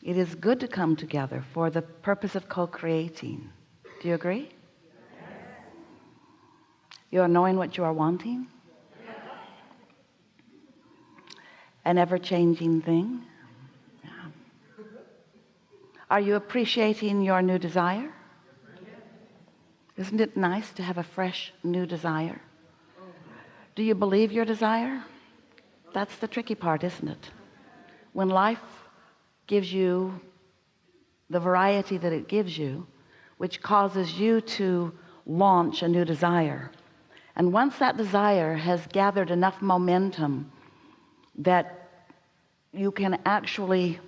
It is good to come together for the purpose of co-creating. Do you agree? You are knowing what you are wanting? An ever-changing thing? Yeah. Are you appreciating your new desire? Isn't it nice to have a fresh new desire? Do you believe your desire? That's the tricky part, isn't it? When life gives you the variety that it gives you, which causes you to launch a new desire, and once that desire has gathered enough momentum that you can actually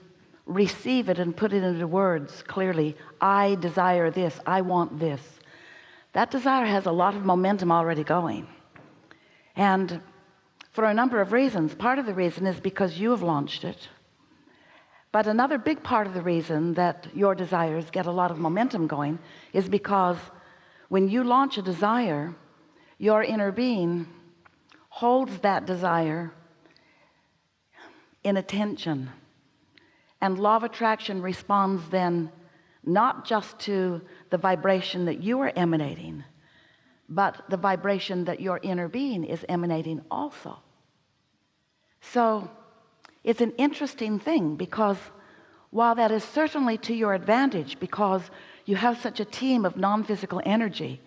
receive it and put it into words clearly, I desire this, I want this, that desire has a lot of momentum already going. And for a number of reasons, part of the reason is because you have launched it. But another big part of the reason that your desires get a lot of momentum going is because when you launch a desire, your inner being holds that desire in attention, and law of attraction responds then not just to the vibration that you are emanating, but the vibration that your inner being is emanating also. So it's an interesting thing, because while that is certainly to your advantage, because you have such a team of non-physical energy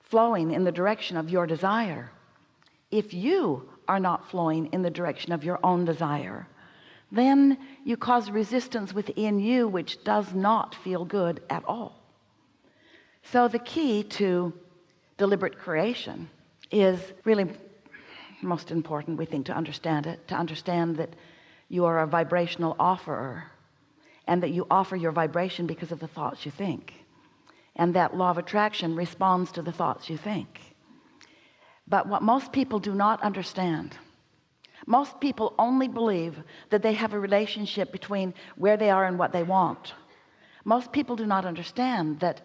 flowing in the direction of your desire, if you are not flowing in the direction of your own desire, then you cause resistance within you, which does not feel good at all. So the key to deliberate creation is really most important, we think, to understand it, to understand that you are a vibrational offerer, and that you offer your vibration because of the thoughts you think, and that law of attraction responds to the thoughts you think. But what most people do not understand, most people only believe that they have a relationship between where they are and what they want. Most people do not understand that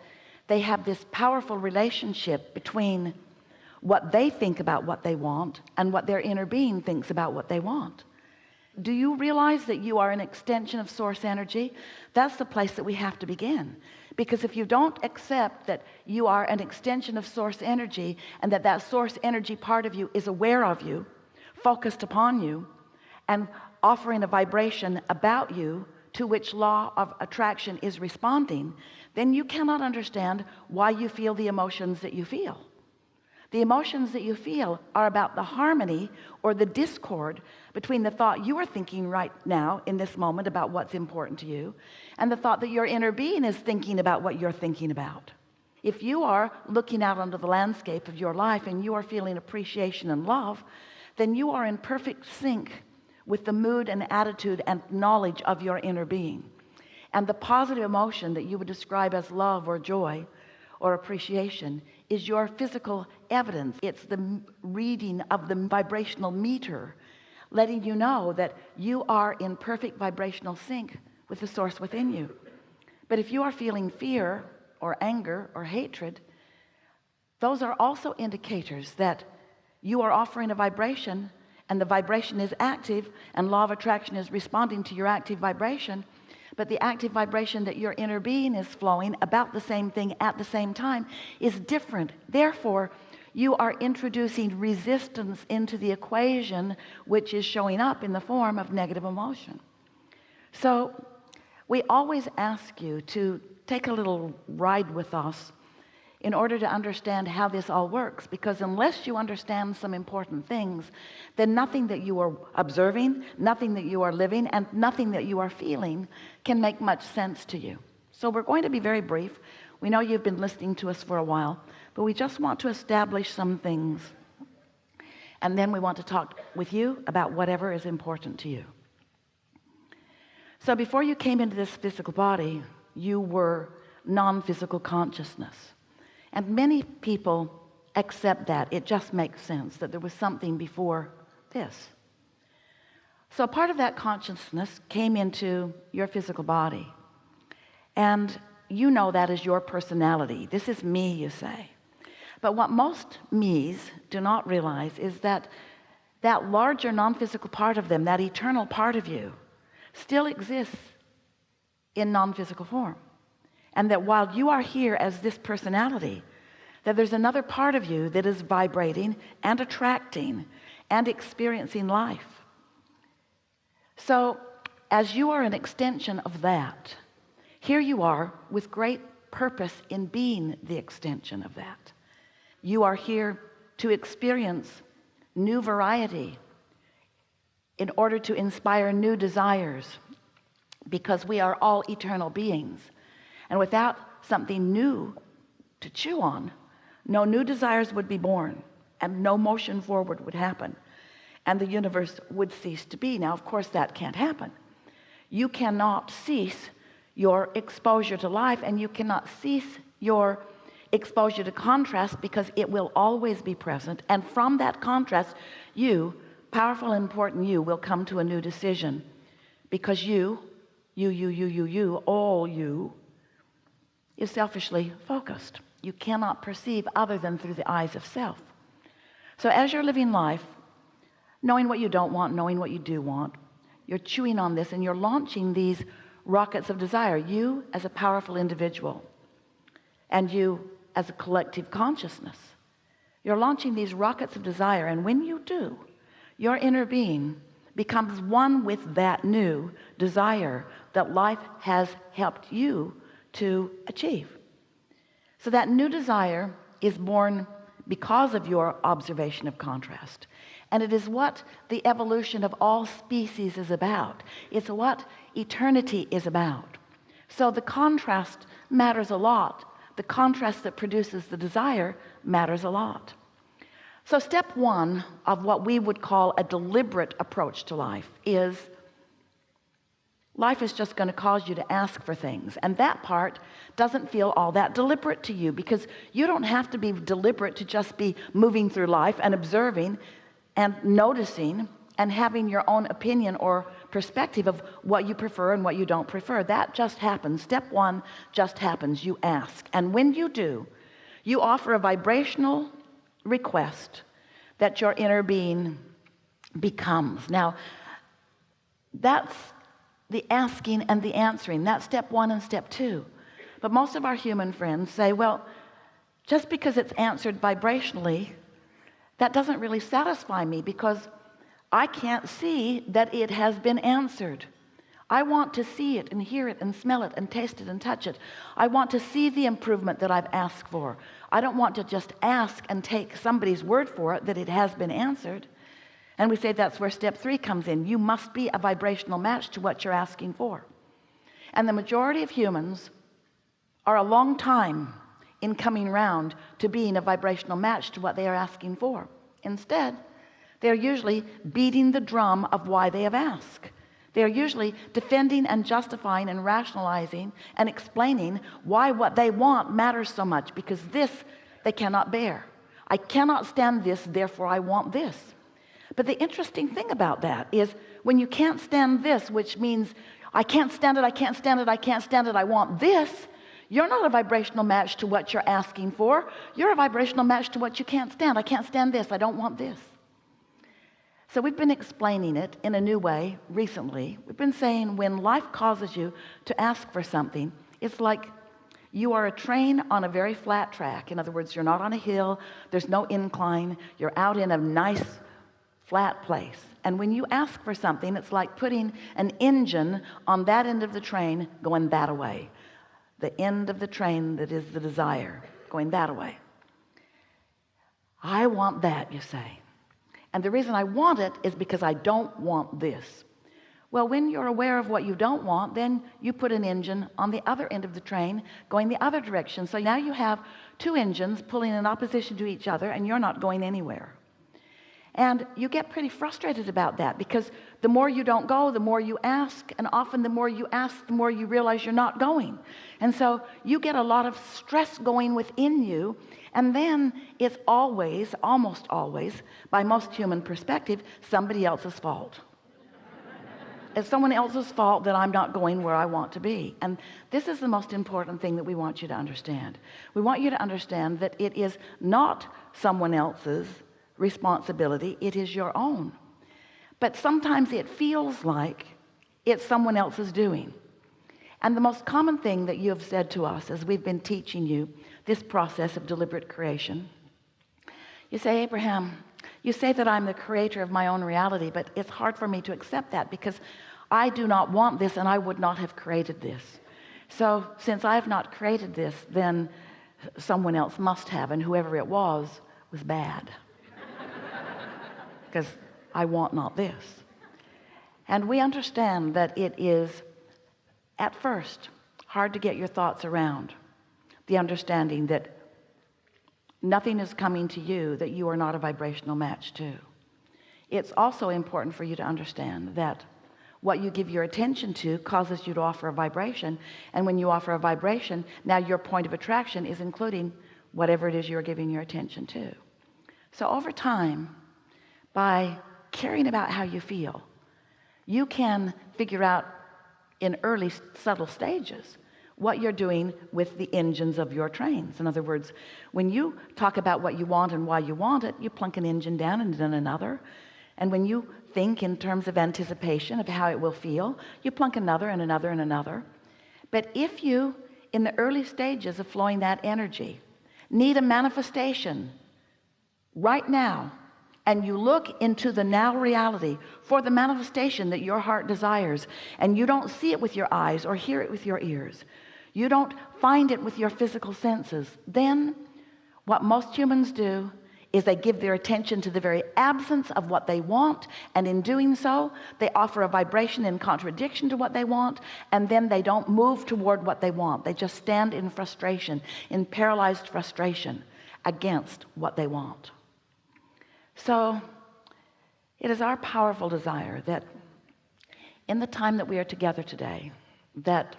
they have this powerful relationship between what they think about what they want and what their inner being thinks about what they want. Do you realize that you are an extension of source energy? That's the place that we have to begin. Because if you don't accept that you are an extension of source energy, and that that source energy part of you is aware of you, focused upon you, and offering a vibration about you to which law of attraction is responding, then you cannot understand why you feel the emotions that you feel. The emotions that you feel are about the harmony or the discord between the thought you are thinking right now in this moment about what's important to you, and the thought that your inner being is thinking about what you're thinking about. If you are looking out onto the landscape of your life and you are feeling appreciation and love, then you are in perfect sync with the mood and attitude and knowledge of your inner being. And the positive emotion that you would describe as love or joy or appreciation is your physical evidence. It's the reading of the vibrational meter, letting you know that you are in perfect vibrational sync with the source within you. But if you are feeling fear or anger or hatred, those are also indicators that you are offering a vibration, and the vibration is active, and law of attraction is responding to your active vibration. But the active vibration that your inner being is flowing about the same thing at the same time is different. Therefore, you are introducing resistance into the equation, which is showing up in the form of negative emotion. So we always ask you to take a little ride with us in order to understand how this all works, because unless you understand some important things, then nothing that you are observing, nothing that you are living, and nothing that you are feeling can make much sense to you. So we're going to be very brief. We know you've been listening to us for a while, but we just want to establish some things, and then we want to talk with you about whatever is important to you. So before you came into this physical body, you were non-physical consciousness. And many people accept that. It just makes sense that there was something before this. So part of that consciousness came into your physical body. And you know that is your personality. This is me, you say. But what most me's do not realize is that that larger non-physical part of them, that eternal part of you, still exists in non-physical form, and that while you are here as this personality, that there's another part of you that is vibrating and attracting and experiencing life. So as you are an extension of that, here you are with great purpose in being the extension of that. You are here to experience new variety in order to inspire new desires, because we are all eternal beings, and without something new to chew on, no new desires would be born, and no motion forward would happen, and the universe would cease to be. Now, of course, that can't happen. You cannot cease your exposure to life, and you cannot cease your exposure to contrast, because it will always be present. And from that contrast, you, powerful and important you, will come to a new decision, because you, all you, is selfishly focused. You cannot perceive other than through the eyes of self. So as you're living life, knowing what you don't want, knowing what you do want, you're chewing on this, and you're launching these rockets of desire. You as a powerful individual, and you as a collective consciousness, you're launching these rockets of desire. And when you do, your inner being becomes one with that new desire that life has helped you to achieve. So that new desire is born because of your observation of contrast, and it is what the evolution of all species is about. It's what eternity is about. So the contrast matters a lot. The contrast that produces the desire matters a lot. So step one of what we would call a deliberate approach to life is just going to cause you to ask for things, and that part doesn't feel all that deliberate to you, because you don't have to be deliberate to just be moving through life and observing and noticing and having your own opinion or perspective of what you prefer and what you don't prefer. That just happens. Step one just happens. You ask, and when you do, you offer a vibrational request that your inner being becomes. Now, that's the asking and the answering. That's step one and step two. But most of our human friends say, well, just because it's answered vibrationally, that doesn't really satisfy me, because I can't see that it has been answered. I want to see it and hear it and smell it and taste it and touch it. I want to see the improvement that I've asked for. I don't want to just ask and take somebody's word for it that it has been answered. And we say that's where step three comes in. You must be a vibrational match to what you're asking for. And the majority of humans are a long time in coming round to being a vibrational match to what they are asking for. Instead, they're usually beating the drum of why they have asked. They're usually defending and justifying and rationalizing and explaining why what they want matters so much, because this they cannot bear. I cannot stand this, therefore I want this. But the interesting thing about that is, when you can't stand this, which means I can't stand it, I can't stand it, I can't stand it, I want this, you're not a vibrational match to what you're asking for. You're a vibrational match to what you can't stand. I can't stand this, I don't want this. So we've been explaining it in a new way recently. We've been saying, when life causes you to ask for something, it's like you are a train on a very flat track. In other words, you're not on a hill, there's no incline, you're out in a nice flat place. And when you ask for something, it's like putting an engine on that end of the train going that way. The end of the train that is the desire, going that way. I want that, you say. And the reason I want it is because I don't want this. Well, when you're aware of what you don't want, then you put an engine on the other end of the train going the other direction. So now you have two engines pulling in opposition to each other, and you're not going anywhere. And you get pretty frustrated about that, because the more you don't go, the more you ask, and often the more you ask, the more you realize you're not going. And so you get a lot of stress going within you, and then it's always, almost always, by most human perspective, somebody else's fault. It's someone else's fault that I'm not going where I want to be. And this is the most important thing that we want you to understand. We want you to understand that it is not someone else's responsibility, it is your own. But sometimes it feels like it's someone else's doing. And the most common thing that you have said to us as we've been teaching you this process of deliberate creation, you say, Abraham, you say that I'm the creator of my own reality, but it's hard for me to accept that because I do not want this and I would not have created this. So since I have not created this, then someone else must have, and whoever it was bad because I want not this. And we understand that it is at first hard to get your thoughts around the understanding that nothing is coming to you that you are not a vibrational match to. It's also important for you to understand that what you give your attention to causes you to offer a vibration, and when you offer a vibration, now your point of attraction is including whatever it is you're giving your attention to. So over time, by caring about how you feel, you can figure out in early subtle stages what you're doing with the engines of your trains. In other words, when you talk about what you want and why you want it, you plunk an engine down and then another. And when you think in terms of anticipation of how it will feel, you plunk another and another and another. But if you, in the early stages of flowing that energy, need a manifestation right now, and you look into the now reality for the manifestation that your heart desires, and you don't see it with your eyes or hear it with your ears, you don't find it with your physical senses, then what most humans do is they give their attention to the very absence of what they want, and in doing so they offer a vibration in contradiction to what they want, and then they don't move toward what they want. They just stand in frustration, in paralyzed frustration against what they want. So it is our powerful desire that in the time that we are together today, that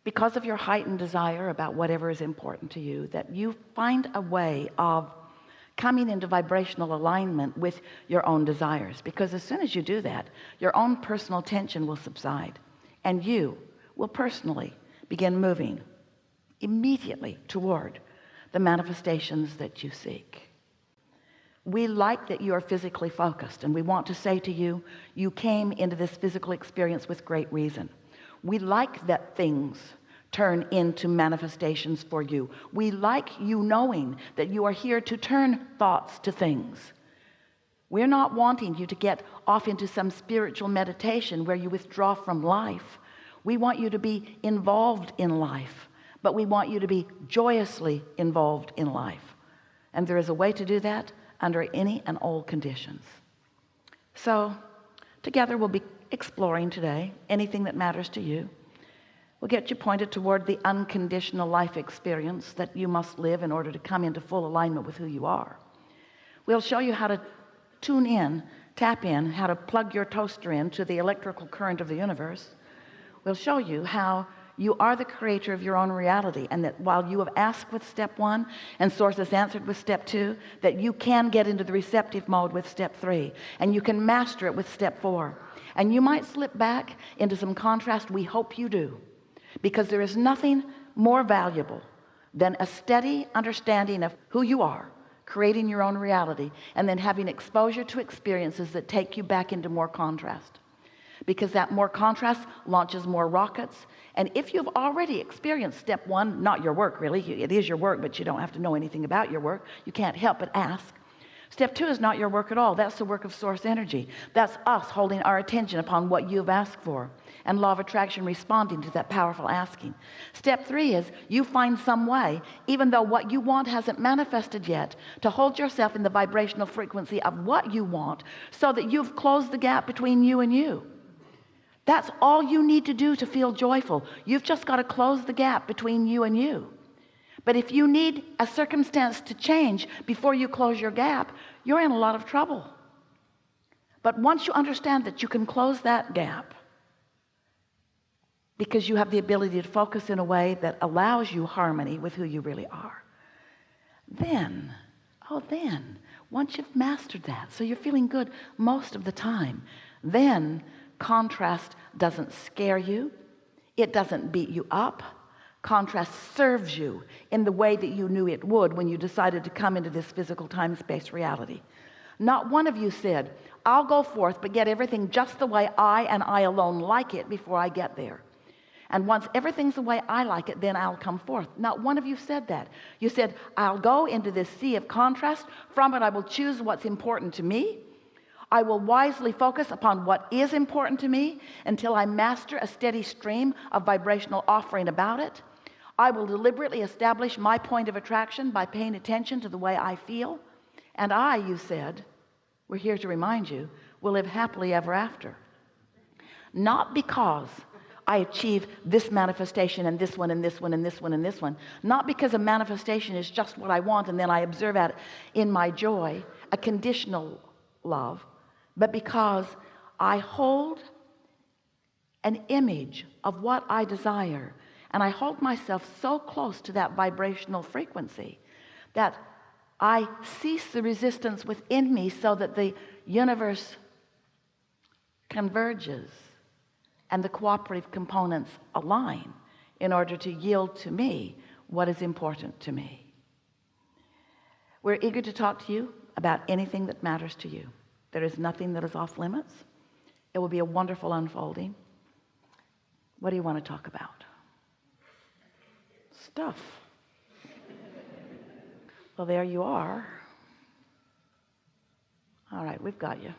because of your heightened desire about whatever is important to you, that you find a way of coming into vibrational alignment with your own desires, because as soon as you do that, your own personal tension will subside and you will personally begin moving immediately toward the manifestations that you seek. We like that you are physically focused, and we want to say to you, you came into this physical experience with great reason. We like that things turn into manifestations for you. We like you knowing that you are here to turn thoughts to things. We're not wanting you to get off into some spiritual meditation where you withdraw from life. We want you to be involved in life, but we want you to be joyously involved in life. And there is a way to do that under any and all conditions. So together we'll be exploring today anything that matters to you. We'll get you pointed toward the unconditional life experience that you must live in order to come into full alignment with who you are. We'll show you how to tune in, tap in, how to plug your toaster in to the electrical current of the universe. We'll show you how you are the creator of your own reality, and that while you have asked with step 1 and source has answered with step 2, that you can get into the receptive mode with step 3, and you can master it with step 4. And you might slip back into some contrast. We hope you do, because there is nothing more valuable than a steady understanding of who you are, creating your own reality, and then having exposure to experiences that take you back into more contrast, because that more contrast launches more rockets. And if you've already experienced step 1, not your work really, it is your work, but you don't have to know anything about your work, you can't help but ask. Step 2 is not your work at all. That's the work of source energy. That's us holding our attention upon what you've asked for, and law of attraction responding to that powerful asking. Step 3 is you find some way, even though what you want hasn't manifested yet, to hold yourself in the vibrational frequency of what you want, so that you've closed the gap between you and you. That's all you need to do to feel joyful. You've just got to close the gap between you and you. But if you need a circumstance to change before you close your gap, you're in a lot of trouble. But once you understand that you can close that gap, because you have the ability to focus in a way that allows you harmony with who you really are, then once you've mastered that, so you're feeling good most of the time, then contrast doesn't scare you. It doesn't beat you up. Contrast serves you in the way that you knew it would when you decided to come into this physical time-space reality. Not one of you said, I'll go forth but get everything just the way I and I alone like it before I get there. And once everything's the way I like it, then I'll come forth. Not one of you said that. You said, I'll go into this sea of contrast. From it, I will choose what's important to me. I will wisely focus upon what is important to me until I master a steady stream of vibrational offering about it. I will deliberately establish my point of attraction by paying attention to the way I feel. And I, you said, we're here to remind you, will live happily ever after. Not because I achieve this manifestation and this one and this one and this one and this one. Not because a manifestation is just what I want and then I observe at it in my joy, a conditional love, but because I hold an image of what I desire, and I hold myself so close to that vibrational frequency that I cease the resistance within me so that the universe converges and the cooperative components align in order to yield to me what is important to me. We're eager to talk to you about anything that matters to you. There is nothing that is off limits. It will be a wonderful unfolding. What do you want to talk about? Stuff. Well, there you are. All right, we've got you.